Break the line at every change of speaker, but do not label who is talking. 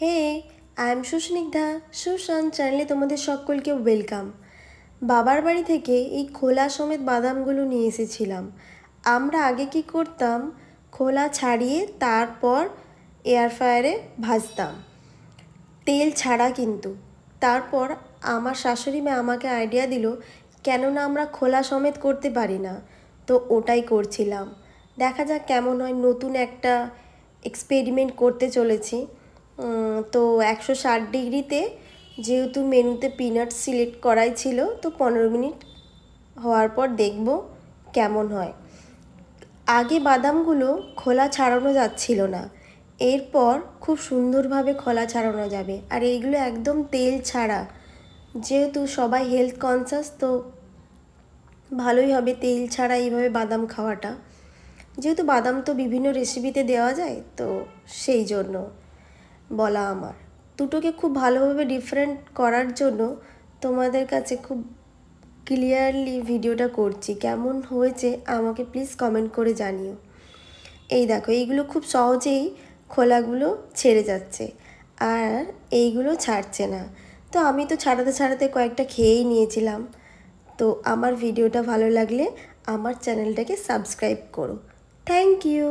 Hey, I am সুস্নিগ্ধা। সুশান চ্যানেলে তোমাদের সকলকে ওয়েলকাম। বাবার বাড়ি থেকে এই খোলা সমেত বাদামগুলো নিয়ে এসেছিলাম। আমরা আগে কি করতাম, খোলা ছাড়িয়ে তারপর এয়ার ফ্রায়ারে ভাজতাম, তেল ছাড়া কিন্তু। তারপর আমার শাশুড়ি মা আমাকে আইডিয়া দিল, কেননা আমরা খোলা সমেত করতে পারি না, তো ওটাই করছিলাম। দেখা যাক কেমন হয়, নতুন একটা এক্সপেরিমেন্ট করতে চলেছি। তো 160 ডিগ্রিতে, যেহেতু মেনুতে পিনাট সিলেক্ট করাই ছিল, তো 15 মিনিট হওয়ার পর দেখব কেমন হয়। আগে বাদামগুলো খোলা ছাড়ানো যাচ্ছিল না, এরপর খুব সুন্দরভাবে খোলা ছাড়ানো যাবে। আর এইগুলো একদম তেল ছাড়া, যেহেতু সবাই হেলথ কনসাস, তো ভালোই হবে তেল ছাড়া এইভাবে বাদাম খাওয়াটা। যেহেতু বাদাম তো বিভিন্ন রেসিপিতে দেওয়া যায়, তো সেই জন্য বলা আমার। দুটোকে খুব ভালোভাবে ডিফারেন্ট করার জন্য তোমাদের কাছে খুব ক্লিয়ারলি ভিডিওটা করছি। কেমন হয়েছে আমাকে প্লিজ কমেন্ট করে জানিও। এই দেখো, এইগুলো খুব সহজেই খোলাগুলো ছেড়ে যাচ্ছে, আর এইগুলো ছাড়ছে না। তো আমি তো ছাড়াতে ছাড়াতে কয়েকটা খেয়েই নিয়েছিলাম। তো আমার ভিডিওটা ভালো লাগলে আমার চ্যানেলটাকে সাবস্ক্রাইব করো। Thank you.